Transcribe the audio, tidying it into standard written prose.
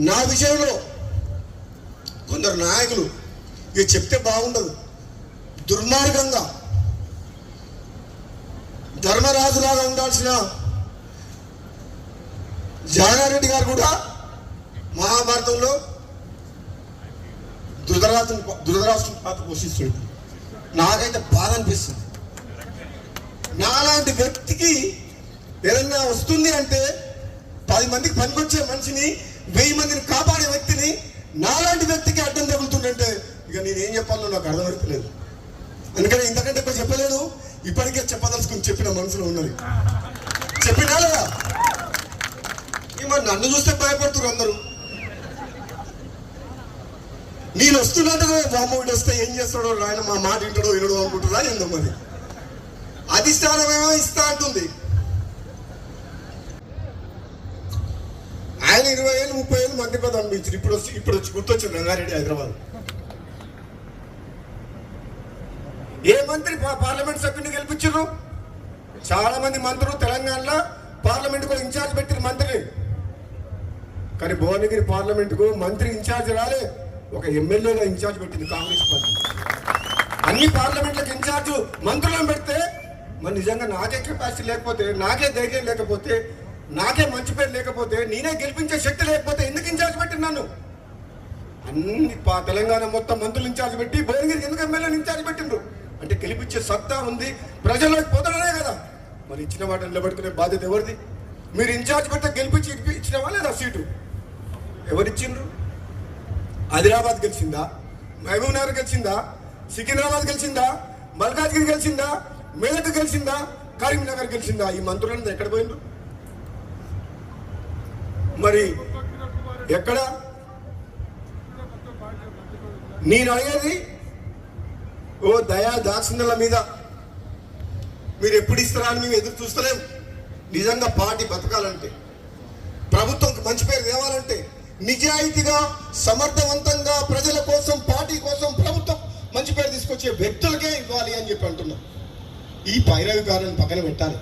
నా విషయంలో కొందరు నాయకులు ఇక చెప్తే బాగుండదు, దుర్మార్గంగా ధర్మరాజులాగా ఉండాల్సిన జానారెడ్డి గారు కూడా మహాభారతంలో ధృతరాష్ట్రుని పాత్ర పోషిస్తుంది. నాకైతే బాధ అనిపిస్తుంది. నాలాంటి వ్యక్తికి ఏదన్నా వస్తుంది అంటే 10 మందికి పనికొచ్చే మనిషిని 1000 మందిని కాపాడే వ్యక్తిని నాలాంటి వ్యక్తికి అడ్డం తగులుతుందంటే ఇక నేనేం చెప్పాలో నాకు అర్థమవుతలేదు. అందుకని ఇంతకంటే ఎక్కువ చెప్పలేదు. ఇప్పటికే చెప్పదలుచుకుని చెప్పిన మనసులో ఉన్నది చెప్పినా లేదా. మరి నన్ను చూస్తే భయపడుతున్నారు అందరూ. నేను వస్తున్నట్టు బామ్మడి వస్తే ఏం చేస్తాడో ఆయన మా మాట వింటాడో వినడో అనుకుంటున్నా. ఏందో మరి అధిష్టానమేమో ఇస్తా అంటుంది. ఆయన 20 ఏళ్ళు 30 ఏళ్ళు మంత్రి పదవి అనిపించారు. ఇప్పుడు వచ్చి గుర్తొచ్చింది రంగారెడ్డి హైదరాబాద్. ఏ మంత్రి పార్లమెంట్ సభ్యుని గెలిపించారు? చాలా మంది మంత్రులు తెలంగాణలో పార్లమెంట్ కూడా ఇన్ఛార్జ్ పెట్టిన మంత్రిని. కానీ భువనగిరి పార్లమెంట్ కు మంత్రి ఇన్ఛార్జ్ రాలే, ఒక ఎమ్మెల్యేగా ఇన్ఛార్జ్ పెట్టింది కాంగ్రెస్ పార్టీ. అన్ని పార్లమెంట్లకు ఇన్ఛార్జ్ మంత్రులను పెడితే మరి నిజంగా నాకే కెపాసిటీ లేకపోతే, నాకే ధైర్యం లేకపోతే, నాకే మంచి పేరు లేకపోతే, నేనే గెలిపించే శక్తి లేకపోతే ఎందుకు ఇన్ఛార్జ్ పెట్టినాను? అన్ని తెలంగాణ మొత్తం మంత్రులు ఇన్ఛార్జ్ పెట్టి భువనగిరి ఎందుకు ఎమ్మెల్యేని ఇన్ఛార్జ్ పెట్టిండ్రు అంటే గెలిపించే సత్తా ఉంది, ప్రజల్లోకి పోతడనే కదా. మరి ఇచ్చిన వాటిని నిలబెట్టుకునే బాధ్యత ఎవరిది? మీరు ఇన్ఛార్జ్ పెడితే గెలిపించి ఇచ్చినవా లేదా సీటు? ఎవరిచ్చిండ్రు? ఆదిలాబాద్ గెలిచిందా? మహబూబ్ నగర్ గెలిచిందా? సికింద్రాబాద్ గెలిచిందా? మల్కాజ్గిరి గెలిచిందా? మేదక్ గెలిచిందా? కరీంనగర్ గెలిచిందా? ఈ మంత్రులంతా ఎక్కడ పోయిండ్రు? మరి ఎక్కడ? నేను అడిగేది ఓ దయా దాక్షిణ్యాల మీద మీరు ఎప్పుడు ఇస్తారా అని మేము ఎదురు చూస్తలేం. నిజంగా పార్టీ బతకాలంటే, ప్రభుత్వంకి మంచి పేరు తేవాలంటే, నిజాయితీగా సమర్థవంతంగా ప్రజల కోసం, పార్టీ కోసం, ప్రభుత్వం మంచి పేరు తీసుకొచ్చే వ్యక్తులకే ఇవ్వాలి అని చెప్పి అంటున్నాం. ఈ పైరవి గారిని పక్కన పెట్టాలి.